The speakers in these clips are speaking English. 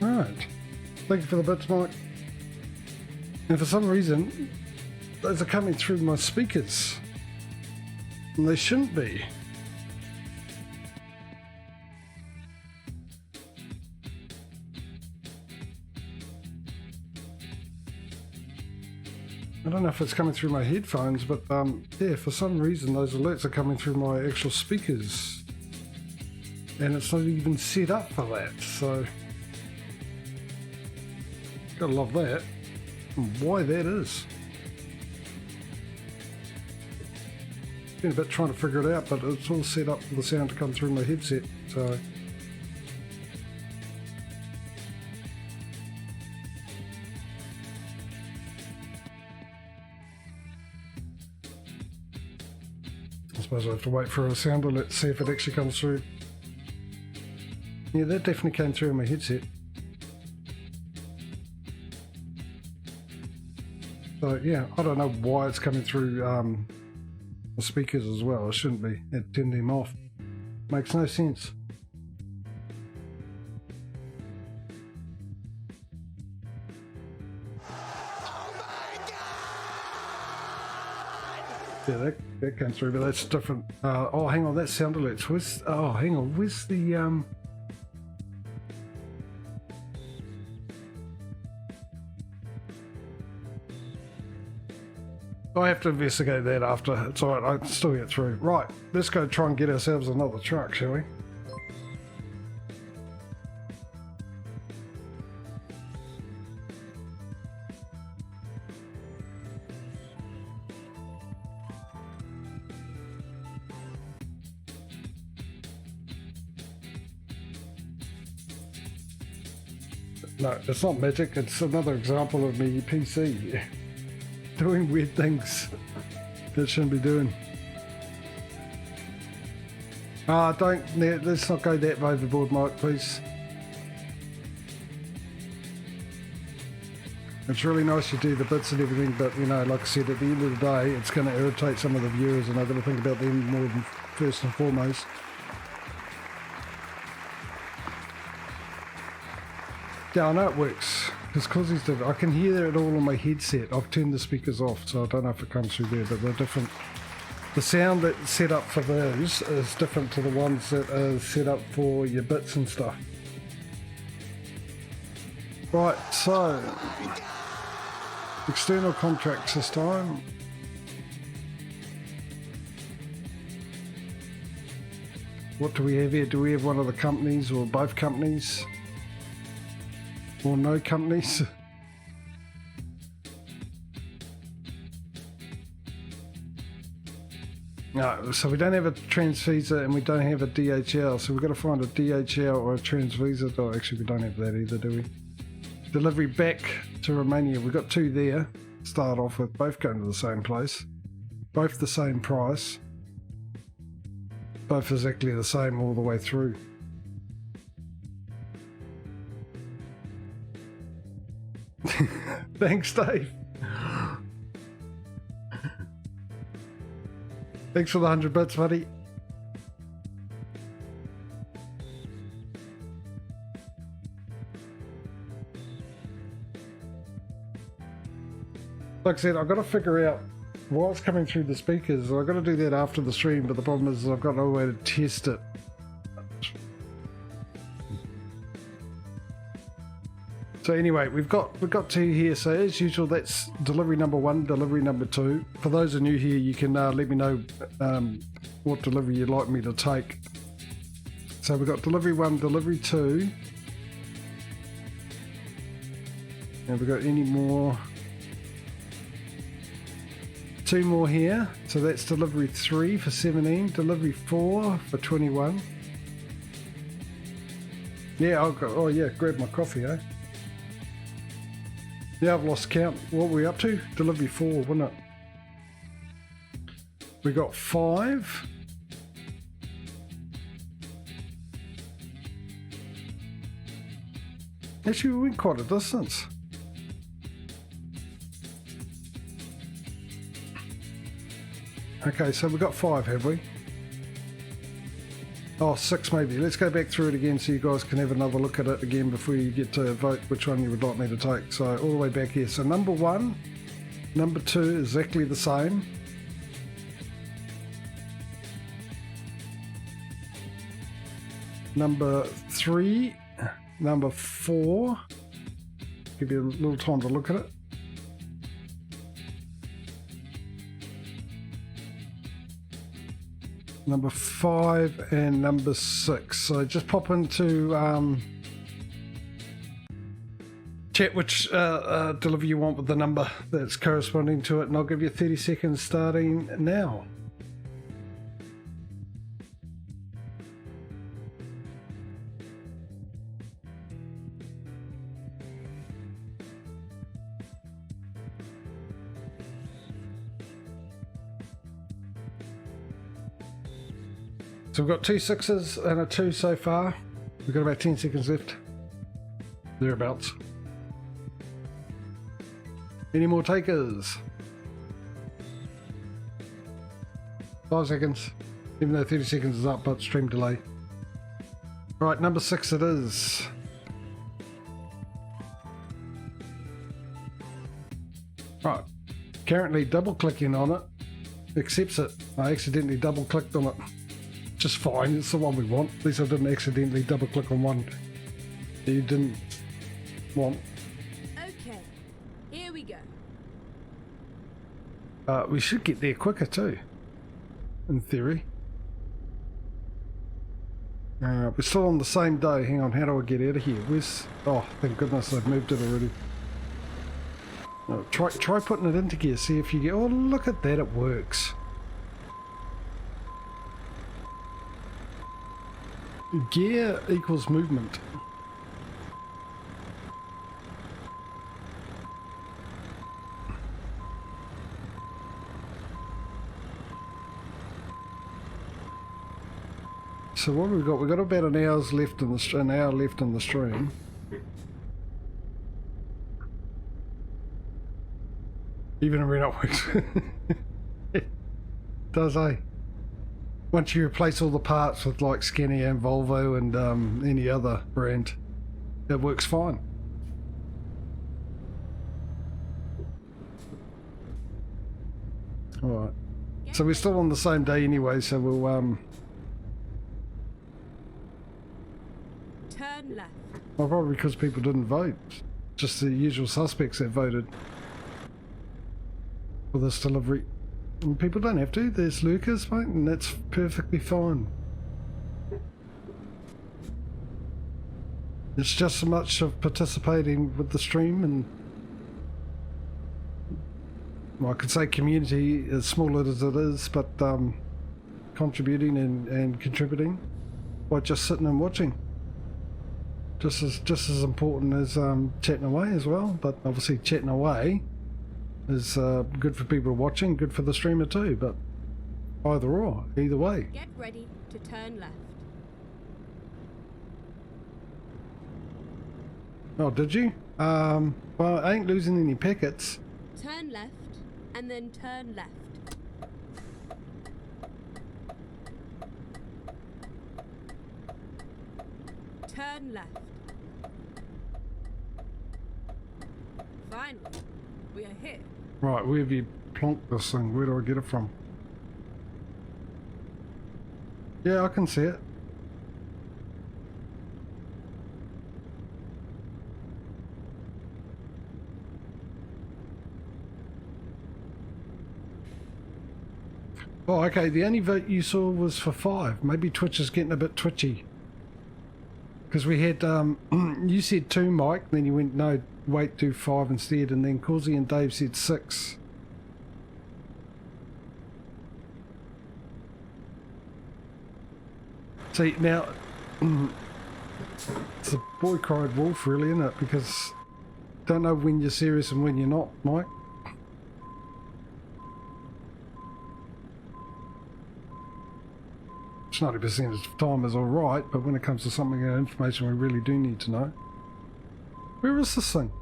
Right. Thank you for the bits, Mike. And for some reason, those are coming through my speakers. And they shouldn't be. I don't know if it's coming through my headphones, but yeah, for some reason those alerts are coming through my actual speakers. And it's not even set up for that, so gotta love that. And why that is. Been a bit trying to figure it out, but it's all set up for the sound to come through my headset, so I suppose I have to wait for a sound alert to see if it actually comes through. Yeah, that definitely came through in my headset. So yeah, I don't know why it's coming through the speakers as well. It shouldn't be. It turned them off. Makes no sense. Yeah, that came through, but that's different. Oh, hang on, that's sound alerts. Where's? Oh, hang on. Where's the I have to investigate that after. It's alright, I can still get through. Right, let's go try and get ourselves another truck, shall we? No, it's not magic, it's another example of me PC doing weird things that shouldn't be doing. Let's not go that overboard, Mike, please. It's really nice you do the bits and everything, but you know, like I said, at the end of the day, it's going to irritate some of the viewers, and I've got to think about them more than first and foremost. Yeah, I know it works. It's because he's different. I can hear it all on my headset. I've turned the speakers off, so I don't know if it comes through there, but they're different. The sound that's set up for those is different to the ones that are set up for your bits and stuff. Right, so external contracts this time. What do we have here? Do we have one of the companies or both companies? Or no companies? No, so we don't have a transvisa and we don't have a DHL, so we've got to find a DHL or a transvisa. Oh, actually we don't have that either, do we? Delivery back to Romania, we've got two there, start off with, both going to the same place, both the same price, both exactly the same all the way through. Thanks, Dave. Thanks for the 100 bits, buddy. Like I said, I've got to figure out what's coming through the speakers. I've got to do that after the stream, but the problem is I've got no way to test it. So anyway, we've got two here. So as usual, that's delivery number 1, delivery number 2. For those who are new here, you can let me know what delivery you'd like me to take. So we've got delivery 1, delivery 2. Have we got any more? 2 more here. So that's delivery 3 for 17, delivery 4 for 21. Yeah, I'll go. Oh yeah, grab my coffee, eh? Yeah, I've lost count. What were we up to? Delivery 4, wasn't it? We got 5. Actually, we went quite a distance. Okay, so we got 5, have we? Oh, 6 maybe. Let's go back through it again so you guys can have another look at it again before you get to vote which one you would like me to take. So all the way back here. So number 1, number 2, exactly the same. Number 3, number 4. Give you a little time to look at it. Number 5 and number 6. So just pop into chat which delivery you want with the number that's corresponding to it, and I'll give you 30 seconds starting now. So we've got 2 6s and a 2 so far. We've got about 10 seconds left. Thereabouts. Any more takers? 5 seconds. Even though 30 seconds is up, but stream delay. Alright, number 6 it is. Right. Currently double clicking on it. Accepts it. I accidentally double clicked on it. Just fine, it's the one we want. At least I didn't accidentally double click on one that you didn't want. Okay, here we go. We should get there quicker too, in theory. We're still on the same day. Hang on, how do I get out of here? Where's... Oh, thank goodness I've moved it already. Try putting it into gear, see if you get... Oh, look at that, it works. Gear equals movement. So what have we got? We've got about an hour left in the stream. Even when it works. Does once you replace all the parts with like Scania and Volvo and any other brand, it works fine. Alright. So we're still on the same day anyway, so we'll turn left. well, probably because people didn't vote. Just the usual suspects that voted for this delivery. And people don't have to. There's Lucas, mate, and that's perfectly fine. It's just so much of participating with the stream, and well, I could say community, as small as it is, but contributing and contributing by just sitting and watching. Just as important as chatting away as well, but obviously chatting away is good for people watching, good for the streamer too, but either way. Get ready to turn left. Oh, did you? Well, I ain't losing any packets. Turn left and then turn left. Turn left. Finally, we are here. Right, where have you plonked this thing? Where do I get it from? Yeah, I can see it. Oh, okay, the only vote you saw was for 5. Maybe Twitch is getting a bit twitchy. Because we had, you said 2, Mike, and then you went, no, wait, do 5 instead, and then Causey and Dave said 6. See, now, it's a boy cried wolf, really, isn't it? Because don't know when you're serious and when you're not, Mike. It's 90% of the time is alright, but when it comes to something information we really do need to know. Where is this thing?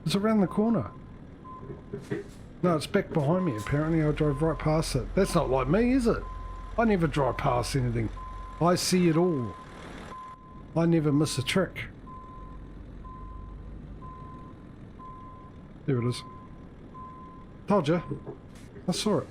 It's around the corner. No, it's back behind me. Apparently I drove right past it. That's not like me, is it? I never drive past anything. I see it all. I never miss a trick. There it is. Told you. I saw it.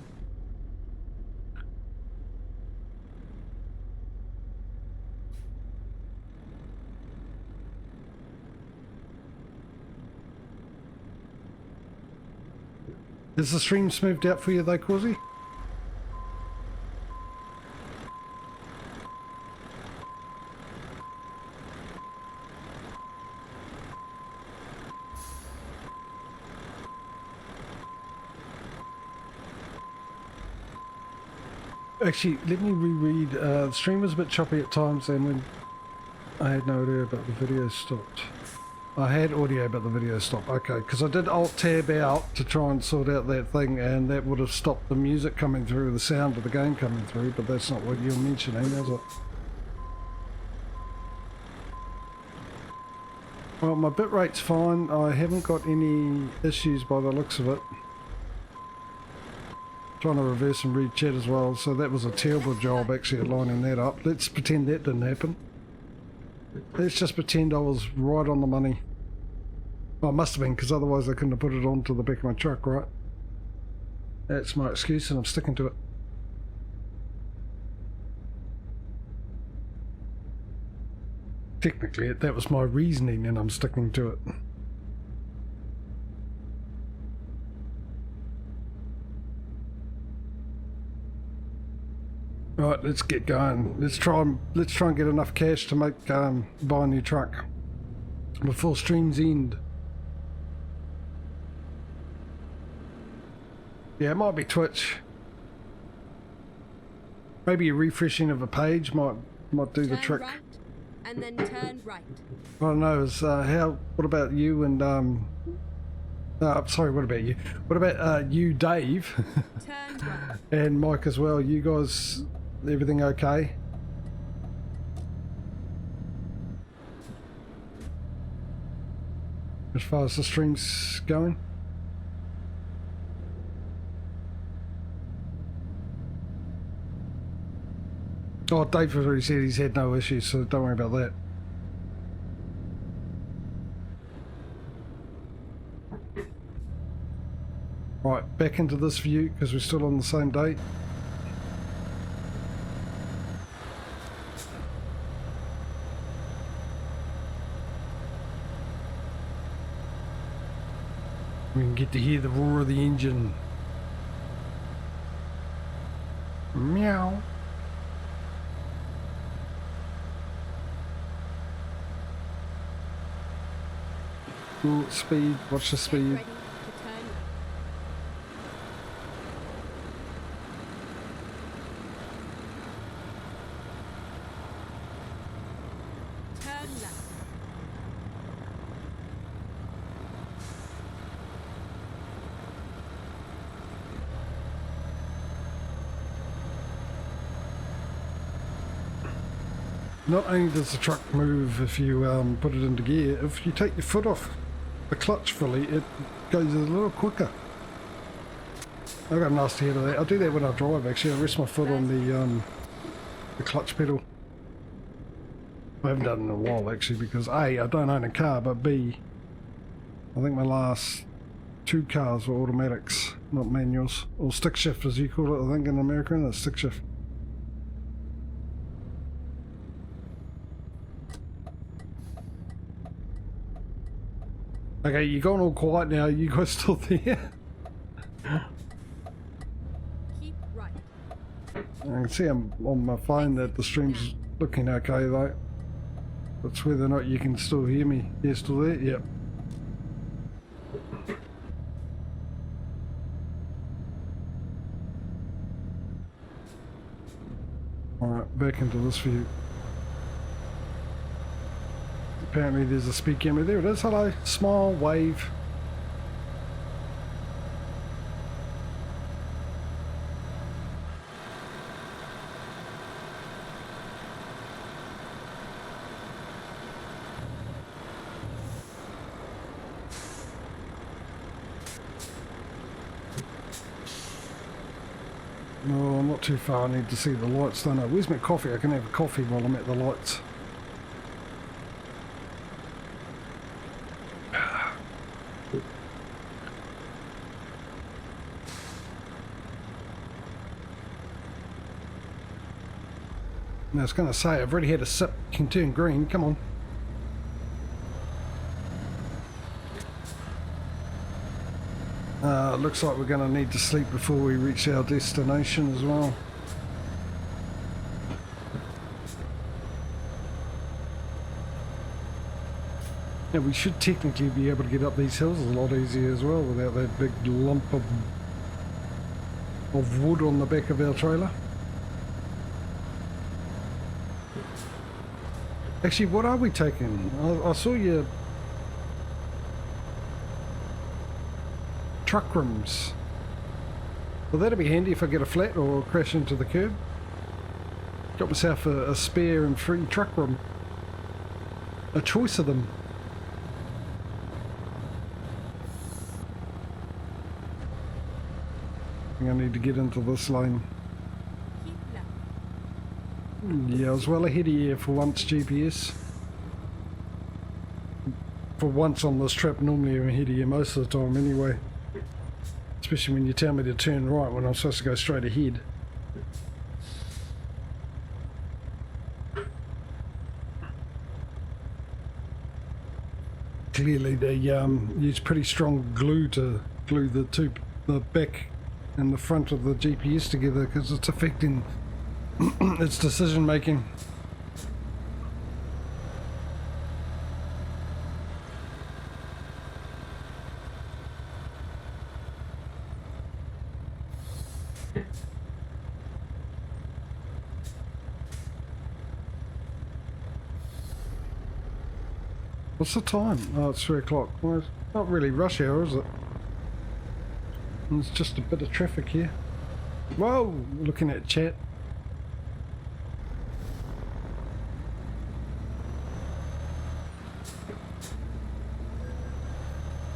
Is the stream smoothed out for you though, Causey? Actually, let me reread. The stream was a bit choppy at times, and when I had no idea about the video stopped. I had audio, but the video stopped. Okay, because I did Alt-Tab out to try and sort out that thing, and that would have stopped the music coming through, the sound of the game coming through, but that's not what you're mentioning, is it? Well, my bitrate's fine. I haven't got any issues by the looks of it. Trying to reverse and read chat as well, so that was a terrible job actually at lining that up. Let's pretend that didn't happen. Let's just pretend I was right on the money. Well, it must have been, because otherwise I couldn't have put it onto the back of my truck, right? That's my excuse and I'm sticking to it. Technically, that was my reasoning and I'm sticking to it. Right, let's get going. Let's try and get enough cash to make buy a new truck before stream's end. Yeah, it might be Twitch. Maybe a refreshing of a page might do the trick. Turn right, and then turn right. I don't know. What about you and sorry, what about you? What about you, Dave? Turn right. And Mike as well. You guys, everything okay? As far as the stream's going? Oh, Dave has already said he's had no issues, so don't worry about that. Right, back into this view because we're still on the same date. We can get to hear the roar of the engine. Meow. Ooh, speed, watch the Get speed. ready to turn left. Turn left. Not only does the truck move if you put it into gear, if you take your foot off the clutch fully, it goes a little quicker. I got a nasty head of that. I do that when I drive actually. I rest my foot on the clutch pedal. I haven't done it in a while actually because A, I don't own a car, but B, I think my last 2 cars were automatics, not manuals. Or stick shift as you call it, I think in America, that's stick shift. Okay, you're going all quiet now. You guys still there? Keep right. I can see on my phone that the stream's looking okay though. It's whether or not you can still hear me. You're still there? Yep. Alright, back into this view. Apparently there's a speed camera. There it is. Hello. Smile, wave. No, I'm not too far. I need to see the lights, don't I? Where's my coffee? I can have a coffee while I'm at the lights. Now I was going to say, I've already had a sip. Can turn green. Come on. Looks like we're going to need to sleep before we reach our destination as well. Yeah, we should technically be able to get up these hills a lot easier as well without that big lump of wood on the back of our trailer. Actually, what are we taking? I saw your truck rims. Well, that'd be handy if I get a flat or crash into the curb. Got myself a spare and free truck rim. A choice of them. I think I need to get into this lane. Keep left. Yeah, I was well ahead of you for once, GPS. For once on this trip, normally I'm ahead of you most of the time anyway. Especially when you tell me to turn right when I'm supposed to go straight ahead. Clearly they use pretty strong glue to glue the back and the front of the GPS together because it's affecting its decision making. What's the time? Oh, it's 3 o'clock. Well, it's not really rush hour, is it? There's just a bit of traffic here. Whoa! Looking at chat.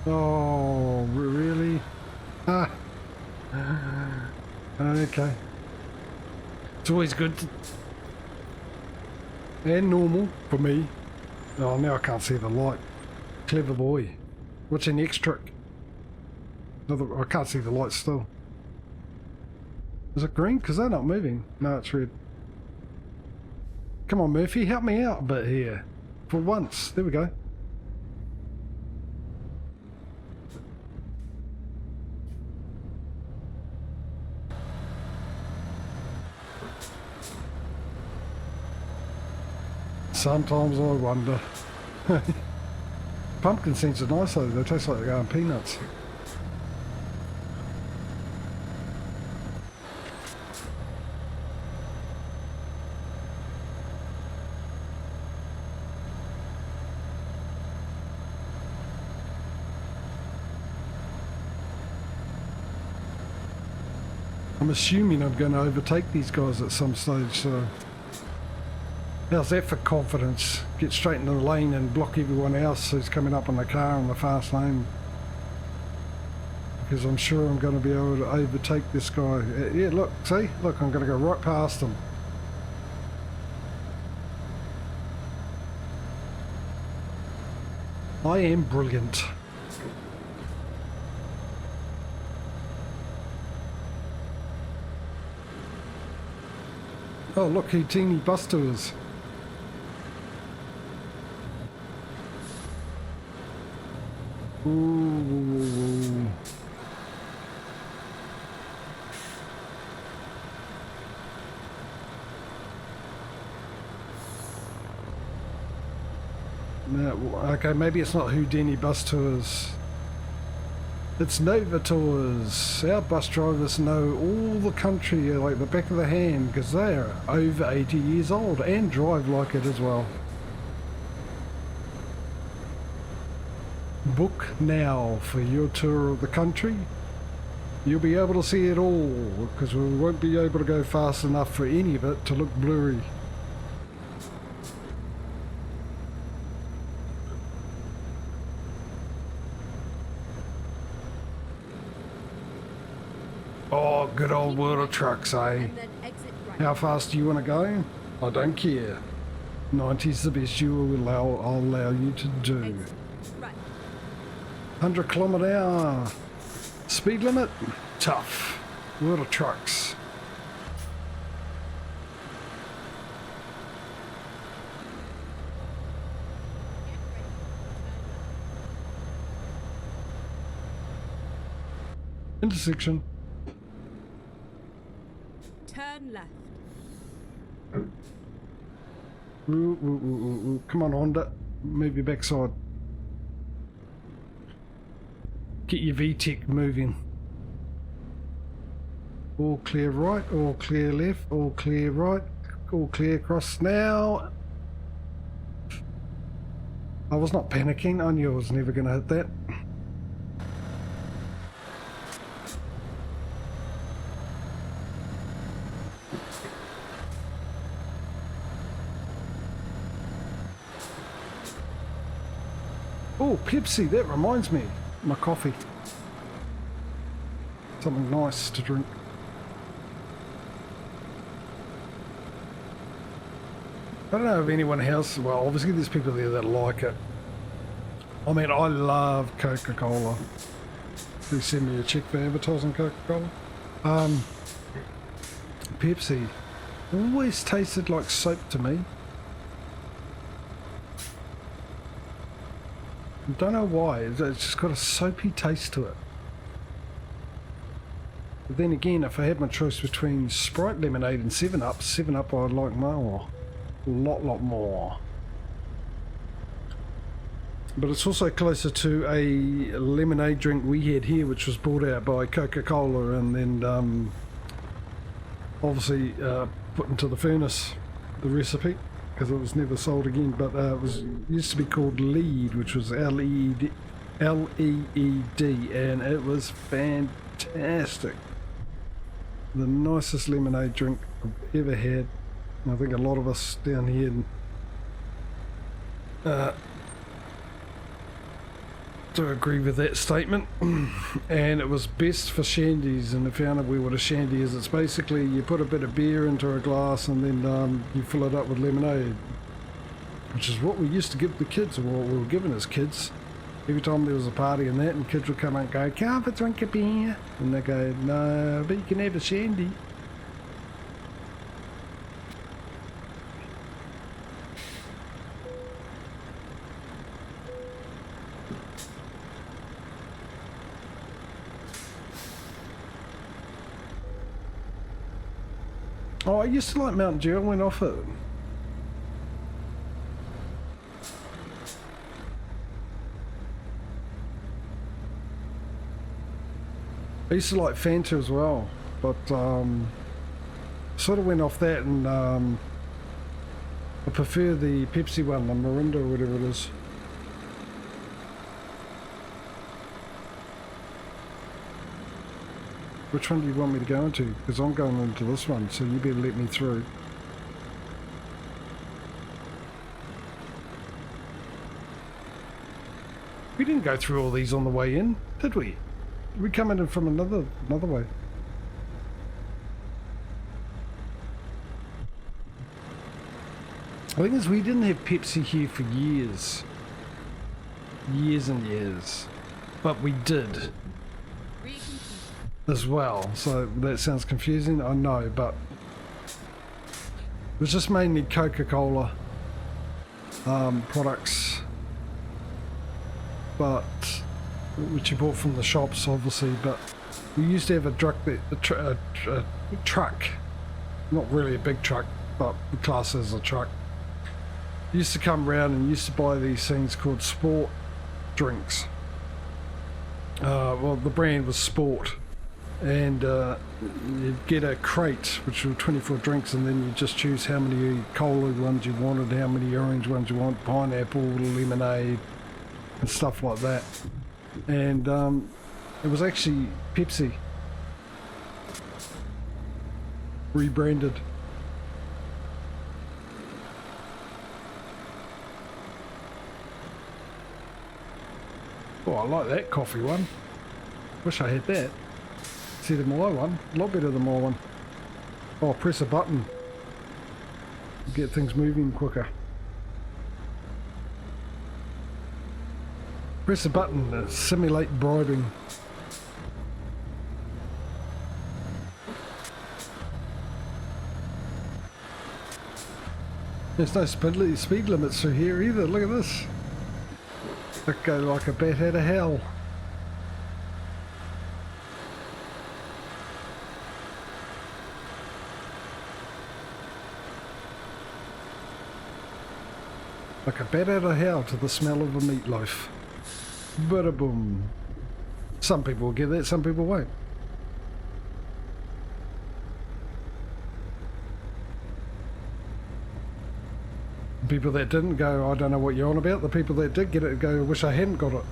Oh, really? Ah. Okay. It's always good to... and normal for me. Oh, now I can't see the light. Clever boy. What's your next trick? I can't see the light still. Is it green? Because they're not moving. No, it's red. Come on, Murphy, help me out a bit here. For once. There we go. Sometimes I wonder. Pumpkin seeds are nice though, they taste like they're going peanuts. I'm assuming I'm going to overtake these guys at some stage, so... How's that for confidence? Get straight into the lane and block everyone else who's coming up on the car in the fast lane. Because I'm sure I'm going to be able to overtake this guy. Yeah, look, see? Look, I'm going to go right past him. I am brilliant. Oh, look who teeny bus tours. Ooh. No, okay, maybe it's not Houdini bus tours. It's Nova Tours. Our bus drivers know all the country like the back of the hand because they are over 80 years old and drive like it as well. Book now for your tour of the country. You'll be able to see it all because we won't be able to go fast enough for any of it to look blurry. Oh, good old World of Trucks, eh? and then exit right. How fast do you want to go? I don't care. 90's the best I'll allow you to do. Exit right. 100 km/h. Speed limit? Tough. World of Trucks. Intersection. Turn left. Ooh. Come on, Honda. Move your backside. Get your VTEC moving. All clear right, all clear left, all clear right, all clear across now. I was not panicking. I knew I was never going to hit that. Oh, Pepsi, that reminds me. My coffee. Something nice to drink. I don't know if anyone else, well, obviously there's people there that like it. I mean, I love Coca-Cola. Please send me a check for advertising Coca-Cola. Pepsi always tasted like soap to me. I don't know why, it's just got a soapy taste to it. But then again, if I had my choice between Sprite Lemonade and 7-Up, 7-Up I'd like more. A lot more. But it's also closer to a lemonade drink we had here, which was brought out by Coca-Cola and then obviously put into the furnace, the recipe, because it was never sold again. But it used to be called Lead, which was L-E-E-D, and it was fantastic. The nicest lemonade drink I've ever had. I think a lot of us down here do agree with that statement. And it was best for shandies, and if you don't know what a shandy is, it's basically you put a bit of beer into a glass and then you fill it up with lemonade, which is what we used to give the kids, or what we were given as kids. Every time there was a party and that, and kids would come out and go, "Can I have a drink of beer?" And they go, "No, but you can have a shandy." Oh, I used to like Mountain Dew. I went off it. I used to like Fanta as well, but sort of went off that, and I prefer the Pepsi one, the Mirinda or whatever it is. Which one do you want me to go into? Because I'm going into this one, so you better let me through. We didn't go through all these on the way in, did we? We come in from another way. The thing is, we didn't have Pepsi here for years. Years and years. But we did. As well. So that sounds confusing, I know, but it was just mainly Coca-Cola products. But which you bought from the shops, obviously, but we used to have a truck, not really a big truck, but the class as a truck. Used to come around and used to buy these things called sport drinks. Well, the brand was Sport, and you'd get a crate which were 24 drinks, and then you just choose how many cola ones you wanted, how many orange ones you want, pineapple, lemonade, and stuff like that. And it was actually Pepsi rebranded. Oh, I like that coffee one. Wish I had that. See the my one, a lot better than my one. Oh, press a button. Get things moving quicker. Press a button to simulate bribing. There's no speed limits through here either, look at this. I go like a bat out of hell. Like a bat out of hell to the smell of a meatloaf. Bada boom. Some people will get that, some people won't. People that didn't go, I don't know what you're on about. The people that did get it go, I wish I hadn't got it.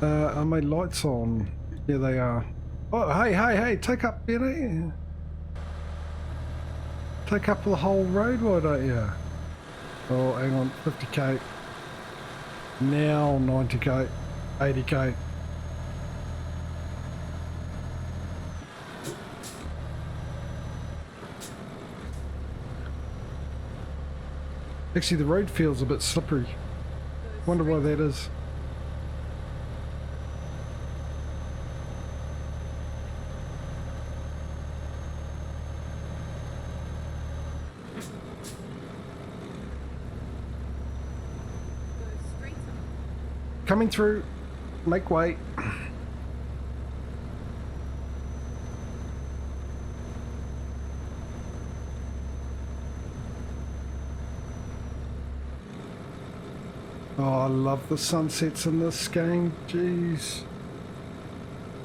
Are my lights on? Yeah, they are. Oh, hey, take up, you know. Take up the whole road, why don't you? Oh, hang on, 50k. Now 90k, 80k. Actually, the road feels a bit slippery. Wonder why that is. Coming through. Make way. Oh, I love the sunsets in this game. Jeez.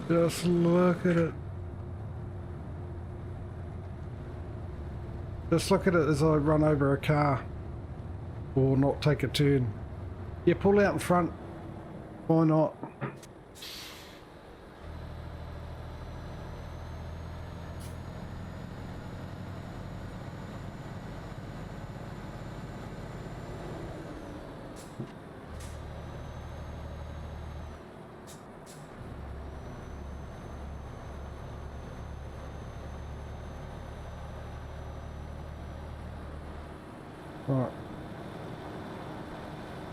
Just look at it. Just look at it as I run over a car. Or not take a turn. Yeah, pull out in front. Why not? Right.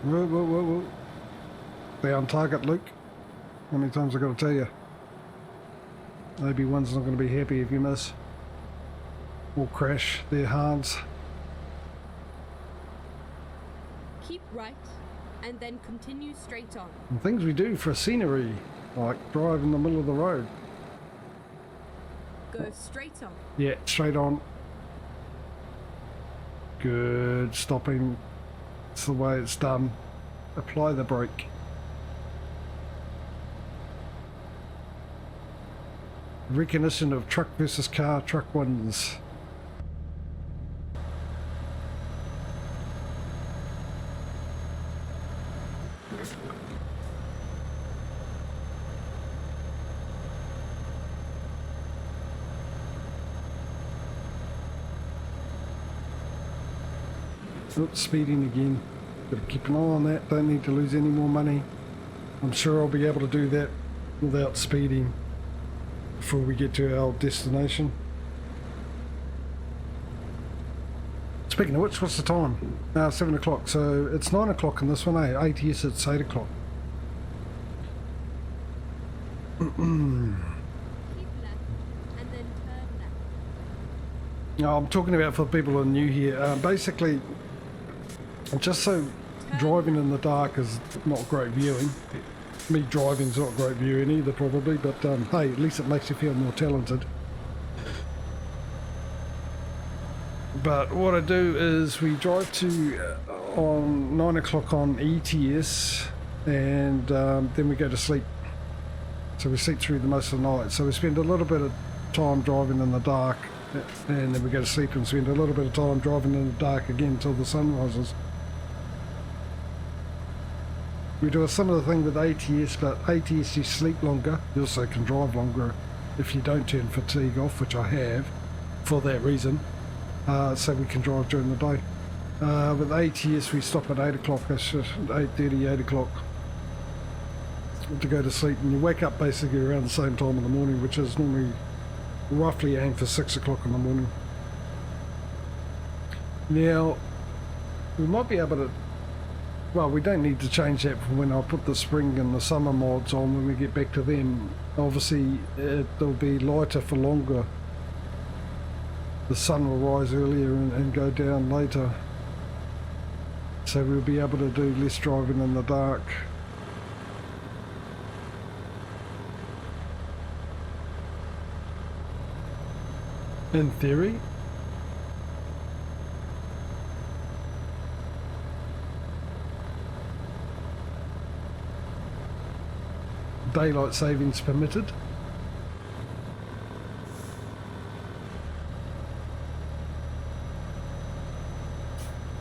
Whoa. Stay on target, Luke. How many times I got to tell you? Maybe one's not going to be happy if you miss. Or crash their hands. Keep right, and then continue straight on. And things we do for scenery, like drive in the middle of the road. Go straight on. Yeah, straight on. Good, stopping. It's the way it's done. Apply the brake. Recognition of truck versus car, truck wins. Oops, speeding again. Gotta keep an eye on that, don't need to lose any more money. I'm sure I'll be able to do that without speeding before we get to our destination. Speaking of which, what's the time? 7 o'clock, so it's 9 o'clock in this one, eh? ATS it's 8 o'clock. Keep left, and then turn left. No, I'm talking about for people who are new here. Basically, just so driving in the dark is not great viewing. Me driving's not great viewing either, probably, but hey, at least it makes you feel more talented. But what I do is we drive to on 9 o'clock on ETS, and then we go to sleep. So we sleep through the most of the night. So we spend a little bit of time driving in the dark, and then we go to sleep and spend a little bit of time driving in the dark again until the sun rises. We do a similar thing with ATS, but ATS you sleep longer. You also can drive longer if you don't turn fatigue off, which I have for that reason. So we can drive during the day. With ATS we stop at 8 o'clock, that's just 8:30, 8 o'clock. to go to sleep, and you wake up basically around the same time in the morning, which is normally roughly aimed for 6 o'clock in the morning. Now, we might be able to, well, we don't need to change that from when I put the spring and the summer mods on when we get back to them. Obviously, it'll be lighter for longer. The sun will rise earlier and go down later. So we'll be able to do less driving in the dark. In theory. Daylight savings permitted.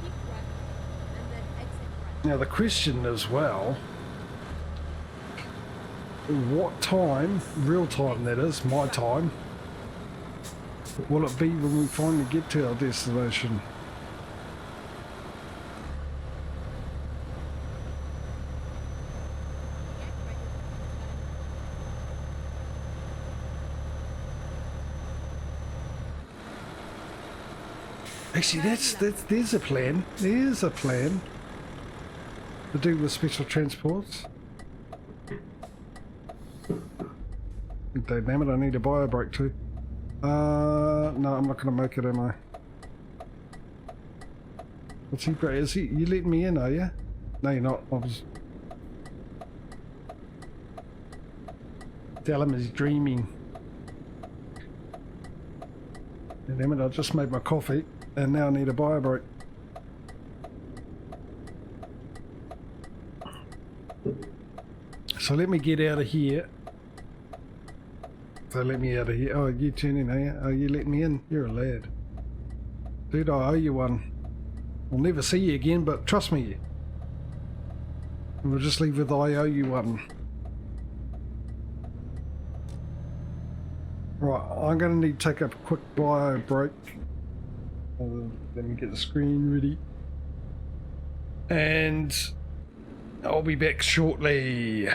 Keep right and then exit right. Now the question as well, what time, real time that is, my time, will it be when we finally get to our destination? Actually, there's a plan. There's a plan to do with special transports. Damn it, I need a bio break too. No, I'm not gonna make it, am I? What's he, bro? Is he? You letting me in, are you? No, you're not. I was. Tell him he's dreaming. Damn it, I just made my coffee and now I need a bio break. So let me get out of here. So let me out of here. Oh, you tune in, are you? Oh, you let me in? You're a lad. Dude, I owe you one. I'll never see you again, but trust me. We'll just leave with I owe you one. Right, I'm going to need to take up a quick bio break. Let me get the screen ready. And I'll be back shortly.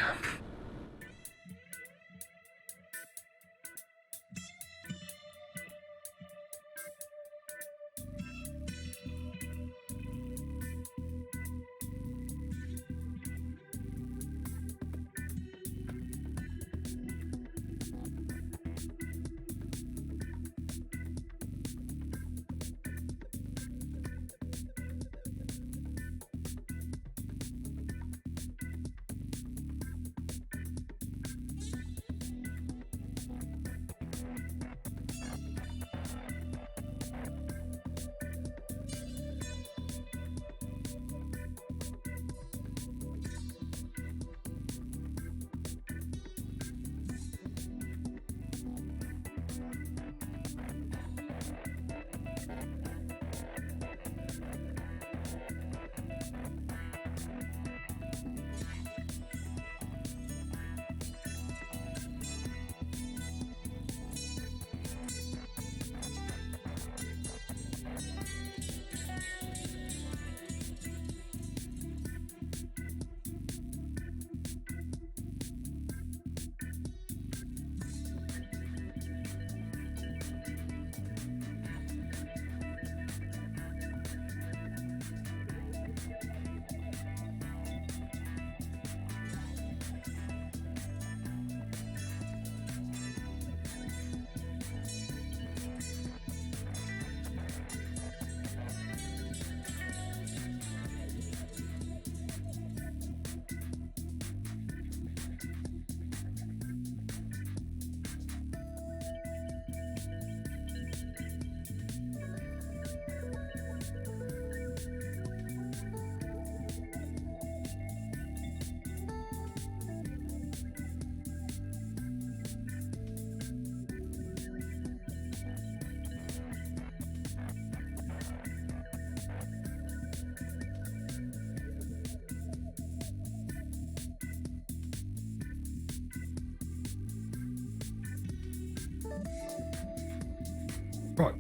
Right.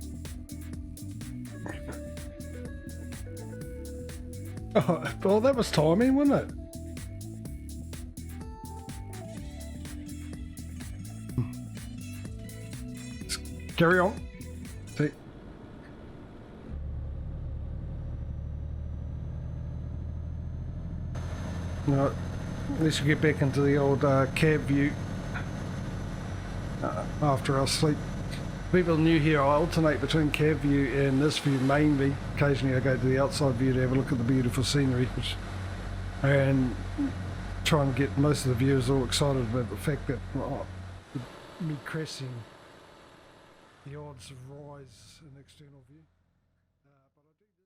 Oh, well, that was timing, wasn't it? Carry on. See. No, let's get back into the old cab view after our sleep. People new here, I alternate between cab view and this view mainly. Occasionally I go to the outside view to have a look at the beautiful scenery, and try and get most of the viewers all excited about the fact that me crashing, the odds rise in external view. But I do